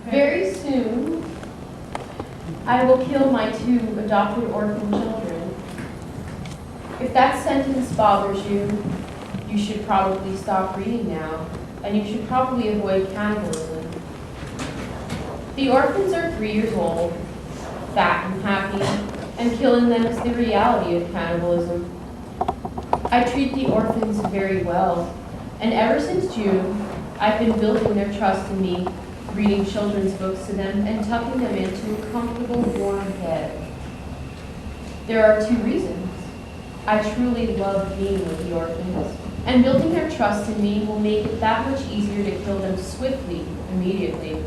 Very soon, I will kill my 2 adopted orphan children. If that sentence bothers you, you should probably stop reading now, and you should probably avoid cannibalism. The orphans are 3 years old, fat and happy, and killing them is the reality of cannibalism. I treat the orphans very well, and ever since June, I've been building their trust in me, reading children's books to them, and tucking them into a comfortable, warm bed. There are 2 reasons. I truly love being with the orphans, and building their trust in me will make it that much easier to kill them swiftly, immediately.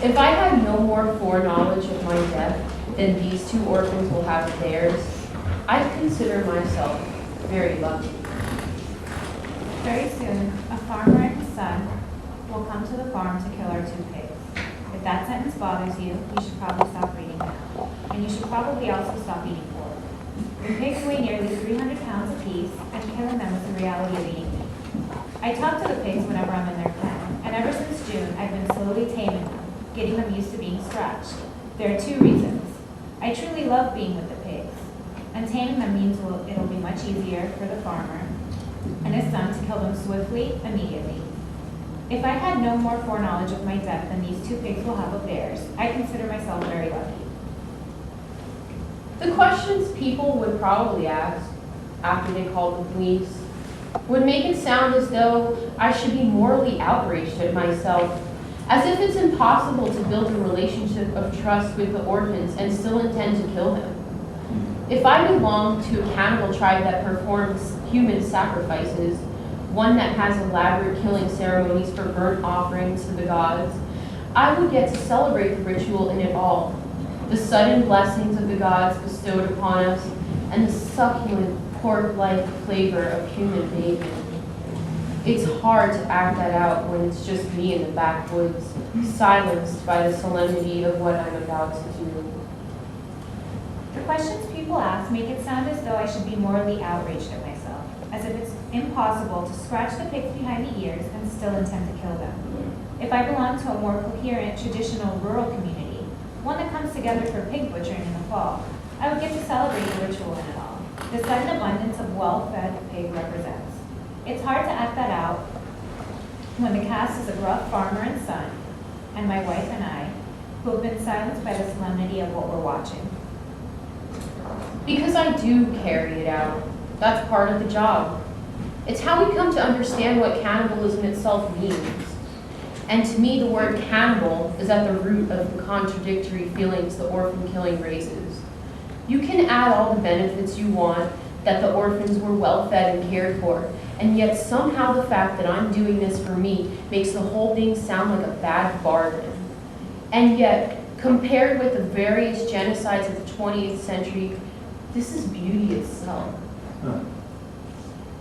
If I had no more foreknowledge of my death than these 2 orphans will have of theirs, I'd consider myself very lucky. Very soon, a farmer and his son will come to the farm to kill our 2 pigs. If that sentence bothers you, you should probably stop reading now. And you should probably also stop eating pork. The pigs weigh nearly 300 pounds apiece, and killing them is the reality of eating meat. I talk to the pigs whenever I'm in their pen, and ever since June, I've been slowly taming them, getting them used to being scratched. There are 2 reasons. I truly love being with the pigs, and taming them means it'll be much easier for the farmer and his son to kill them swiftly, immediately. If I had no more foreknowledge of my death than these 2 pigs will have of theirs, I consider myself very lucky. The questions people would probably ask after they called the police would make it sound as though I should be morally outraged at myself, as if it's impossible to build a relationship of trust with the orphans and still intend to kill them. If I belonged to a cannibal tribe that performs human sacrifices, one that has elaborate killing ceremonies for burnt offerings to the gods, I would get to celebrate the ritual in it all. The sudden blessings of the gods bestowed upon us, and the succulent pork-like flavor of human bacon. It's hard to act that out when it's just me in the backwoods, silenced by the solemnity of what I'm about to do. The questions people ask make it sound as though I should be morally outraged at myself, as if it's impossible to scratch the pigs behind the ears and still intend to kill them. If I belong to a more coherent, traditional rural community, one that comes together for pig butchering in the fall, I would get to celebrate the ritual in it all. The sudden abundance of well-fed pig represents. It's hard to act that out when the cast is a gruff farmer and son, and my wife and I, who have been silenced by the solemnity of what we're watching. Because I do carry it out. That's part of the job. It's how we come to understand what cannibalism itself means. And to me, the word cannibal is at the root of the contradictory feelings the orphan killing raises. You can add all the benefits you want, that the orphans were well fed and cared for, and yet somehow the fact that I'm doing this for me makes the whole thing sound like a bad bargain. And yet, compared with the various genocides of the 20th century, this is beauty itself.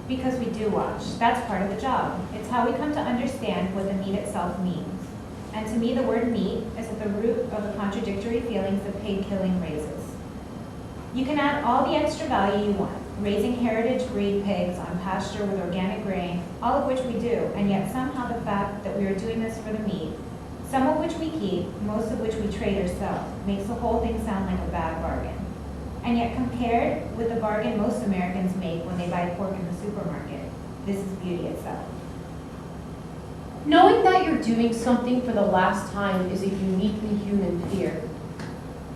Because we do watch. That's part of the job. It's how we come to understand what the meat itself means. And to me, the word meat is at the root of the contradictory feelings the pig killing raises. You can add all the extra value you want, raising heritage breed pigs on pasture with organic grain, all of which we do, and yet somehow the fact that we are doing this for the meat, some of which we keep, most of which we trade or sell, makes the whole thing sound like a bad bargain. And yet compared with the bargain most Americans make when they buy pork in the supermarket, this is beauty itself. Knowing that you're doing something for the last time is a uniquely human fear.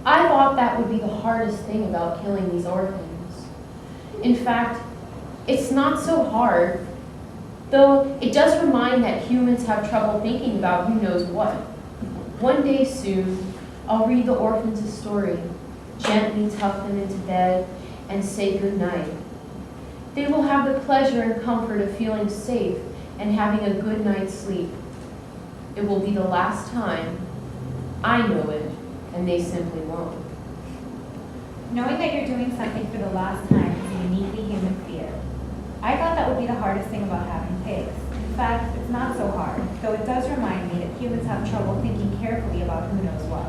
I thought that would be the hardest thing about killing these orphans. In fact, it's not so hard, though it does remind that humans have trouble thinking about who knows what. One day soon, I'll read the orphans a story, gently tuck them into bed, and say goodnight. They will have the pleasure and comfort of feeling safe and having a good night's sleep. It will be the last time. I know it, and they simply won't. Knowing that you're doing something for the last time is a uniquely human fear. I thought that would be the hardest thing about having pigs. In fact, it's not so hard, though it does remind me that humans have trouble thinking carefully about who knows what.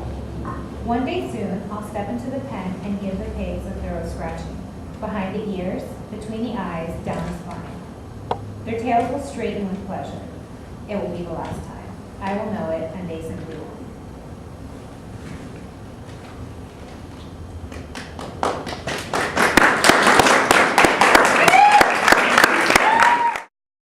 One day soon, I'll step into the pen and give the pigs a thorough scratching. Behind the ears, between the eyes, down the spine. Their tails will straighten with pleasure. It will be the last time. I will know it, and they simply won't.